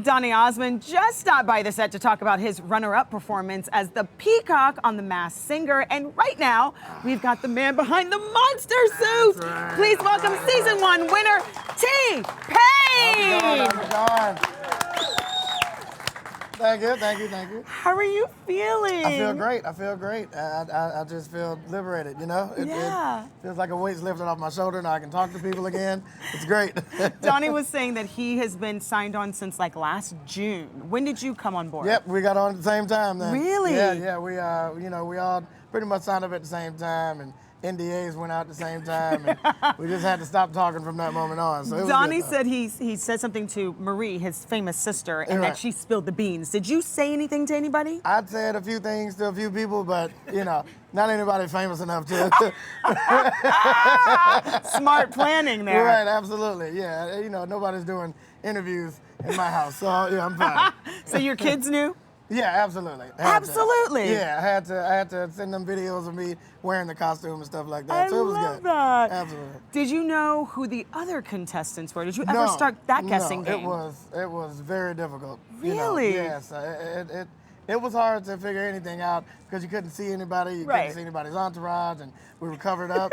Donny Osmond just stopped by the set to talk about his runner-up performance as the peacock on The Masked Singer. And right now, we've got the man behind the monster suit. Right. Please welcome season 1 winner, T-Pain. How's it going? Thank you, thank you, thank you. How are you feeling? I feel great, I feel great. I just feel liberated, you know? It feels like a weight's lifted off my shoulder and I can talk to people again. It's great. Donny was saying that he has been signed on since like last June. When did you come on board? Yep, we got on at the same time then. Really? Yeah, we we all pretty much signed up at the same time, and NDAs went out at the same time, and we just had to stop talking from that moment on. So it was Donny good, said he said something to Marie, his famous sister, and Right. that she spilled the beans. Did you say anything to anybody? I'd said a few things to a few people, but not anybody famous enough to. Smart planning there. Right, absolutely. Yeah, nobody's doing interviews in my house, so yeah, I'm fine. So your kids knew? Yeah, absolutely. Absolutely. Yeah, I had to send them videos of me wearing the costume and stuff like that. I So it was love good. that. Absolutely. Did you know who the other contestants were? Did you ever start that guessing game? It was very difficult. Really? Yes. It was hard to figure anything out because you couldn't see anybody, you couldn't see anybody's entourage, and we were covered up.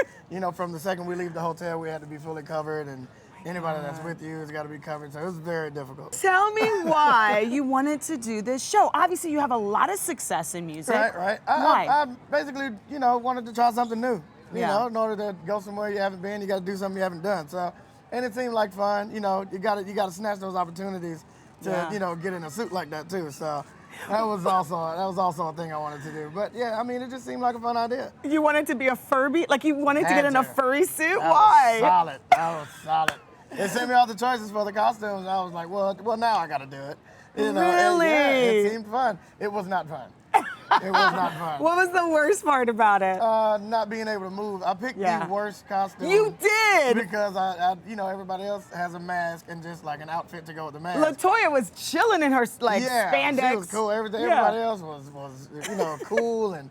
From the second we leave the hotel, we had to be fully covered, and anybody that's with you has got to be covered, so it was very difficult. Tell me why you wanted to do this show. Obviously, you have a lot of success in music. Right. Why? I basically, wanted to try something new. Yeah. In order to go somewhere you haven't been, you got to do something you haven't done. So, and it seemed like fun. You got to snatch those opportunities to, get in a suit like that too. So. That was also a thing I wanted to do. But yeah, it just seemed like a fun idea. You wanted to be a Furby? Like you wanted to get in a furry suit? That Why? That was solid. They sent me all the choices for the costumes. I was like, well, now I got to do it. Really? It seemed fun. It was not fun. It was not fun. What was the worst part about it? Not being able to move. I picked the worst costume. You did? Because everybody else has a mask and just like an outfit to go with the mask. LaToya was chilling in her spandex. She was cool. Everybody else was cool and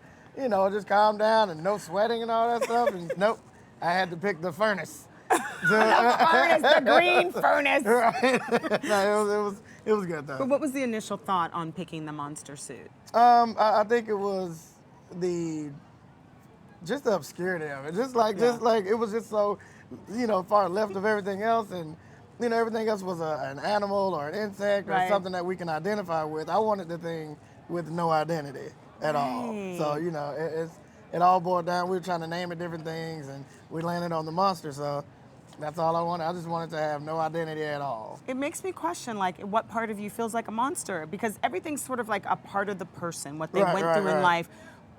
just calm down and no sweating and all that stuff. And nope, I had to pick the furnace. The green furnace. Right. No, it was good though. But what was the initial thought on picking the monster suit? I think it was the obscurity of it. Just like it was just so, far left of everything else, and everything else was an animal or an insect or something that we can identify with. I wanted the thing with no identity at all. So it all boiled down. We were trying to name it different things, and we landed on the monster. So. That's all I wanted. I just wanted to have no identity at all. It makes me question, what part of you feels like a monster? Because everything's sort of like a part of the person, what they went through in life.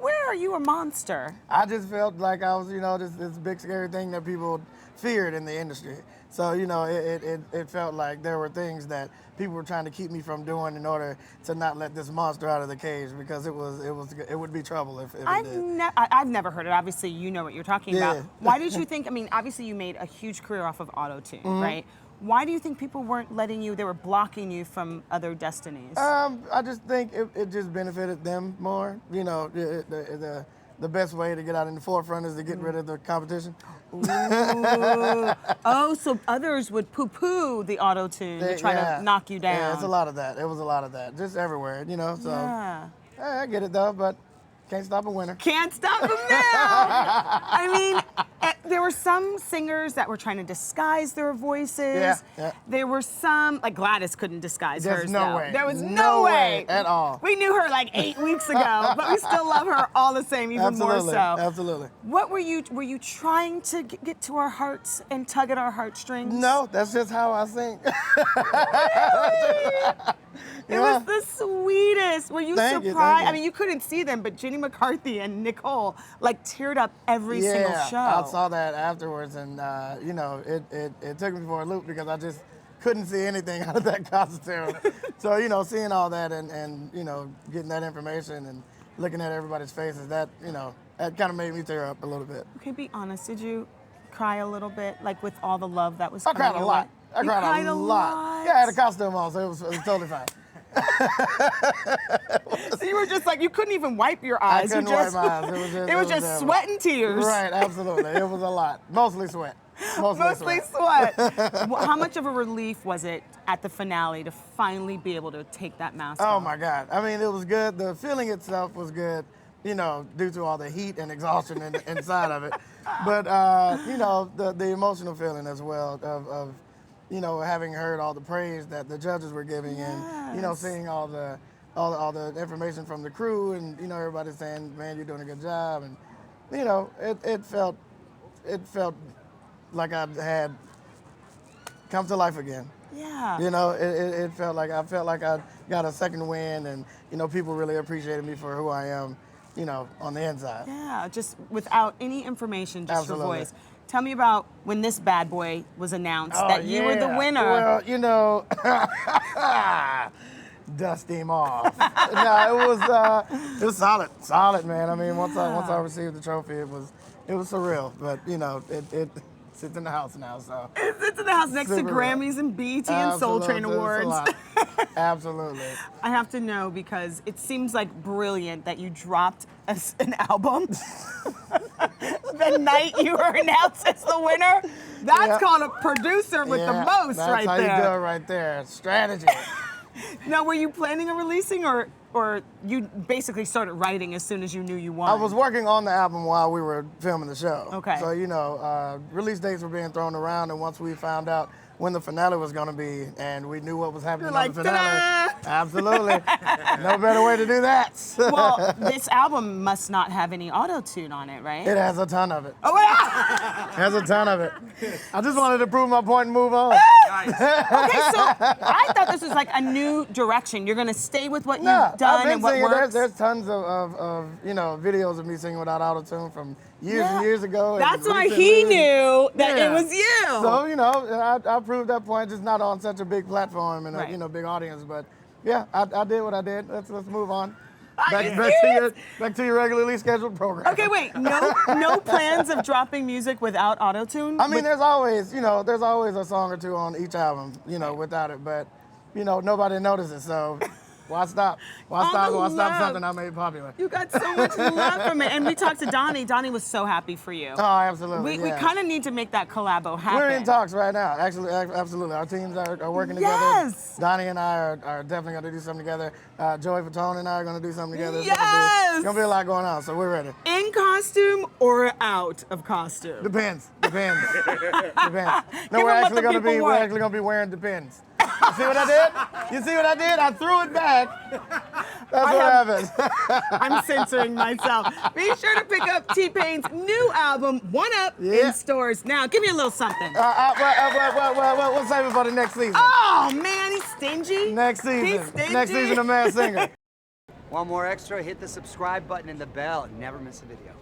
Where are you a monster? I just felt like I was, this big scary thing that people feared in the industry. So, it felt like there were things that people were trying to keep me from doing in order to not let this monster out of the cage, because it would be trouble if it did. I've never heard it. Obviously, you know what you're talking about. Why did you think, obviously you made a huge career off of auto-tune, right? Why do you think people weren't letting you, they were blocking you from other destinies? I just think it just benefited them more. The best way to get out in the forefront is to get rid of the competition. Oh, so others would poo-poo the auto-tune to try to knock you down. Yeah, it's a lot of that. It was a lot of that. Just everywhere, so. Yeah. I get it, though, but can't stop a winner. Can't stop him now! There were some singers that were trying to disguise their voices. Yeah. There were some, like Gladys couldn't disguise hers. No way. There was no way at all. We knew her like 8 weeks ago, but we still love her all the same, even more so. Absolutely. What were you trying to get to our hearts and tug at our heartstrings? No, that's just how I sing. Really? It was the sweetest. Were you surprised? Thank you. You couldn't see them, but Jenny McCarthy and Nicole teared up every single show. I saw that afterwards, and it took me for a loop because I just couldn't see anything out of that costume. So seeing all that and getting that information and looking at everybody's faces, that kind of made me tear up a little bit. Okay, be honest. Did you cry a little bit, with all the love that was I coming cried a lot. I cried a lot. Yeah, I had a costume on, so it was totally fine. So you were just you couldn't even wipe your eyes. I couldn't wipe my eyes. It was just sweat and tears. Right, absolutely. It was a lot. Mostly sweat. Mostly sweat. How much of a relief was it at the finale to finally be able to take that mask off? Oh my God. I mean, it was good. The feeling itself was good, you know, due to all the heat and exhaustion inside of it. But, you know, the emotional feeling as well of, you know, having heard all the praise that the judges were giving and, you know, seeing all the information from the crew and, you know, everybody saying, man, you're doing a good job. And, you know, it felt like I had come to life again. Yeah. You know, it felt like I got a second win, and you know, people really appreciated me for who I am, you know, on the inside. Yeah, just without any information, just Absolutely. your voice. Tell me about when this bad boy was announced that you were the winner. Well, you know, dust him off. No, it was solid, man. I mean, once I received the trophy, it was surreal. But you know, it sits in the house now, so. It sits in the house next to Grammys and BET and Soul Train Awards. Absolutely. I have to know because it seems like brilliant that you dropped an album the night you were announced as the winner. That's called a producer with the most right there. That's how you do it right there. Strategy. Now, were you planning on releasing or you basically started writing as soon as you knew you won? I was working on the album while we were filming the show. Okay. So, you know, release dates were being thrown around, and once we found out when the finale was going to be and we knew what was happening on the finale, absolutely. No better way to do that. Well, this album must not have any auto-tune on it, right? It has a ton of it. Oh, yeah! It has a ton of it. I just wanted to prove my point and move on. Nice. Okay, so I thought this was like a new direction. You're going to stay with what you've done I've been and what singing. works? There's tons of you know, videos of me singing without auto-tune from years and years ago. That's why he knew that it was you. So, you know, I proved that point, just not on such a big platform and a, you know, big audience. But yeah, I did what I did. Let's move on. Back to your regularly scheduled program. Okay, wait. No plans of dropping music without auto-tune? I mean, there's always a song or two on each album, you know, without it. But, you know, nobody notices. So why stop? Why stop something I made popular? You got so much love from it. And we talked to Donny. Donny was so happy for you. Oh, absolutely. We kind of need to make that collabo happen. We're in talks right now. Actually, absolutely. Our teams are working together. Yes. Donny and I are definitely going to do something together. Joey Fatone and I are going to do something together. Yes. It's going to be a lot going on, so we're ready. In costume or out of costume? Depends. No, we're actually going to be wearing Depends. You see what I did? You see what I did? I threw it back. That's what happened. I'm censoring myself. Be sure to pick up T-Pain's new album, One Up, in stores now. Give me a little something. We'll save it for the next season. Oh, man, he's stingy. Next season. He's stingy. Next season of Masked Singer. Want more extra? Hit the subscribe button and the bell and never miss a video.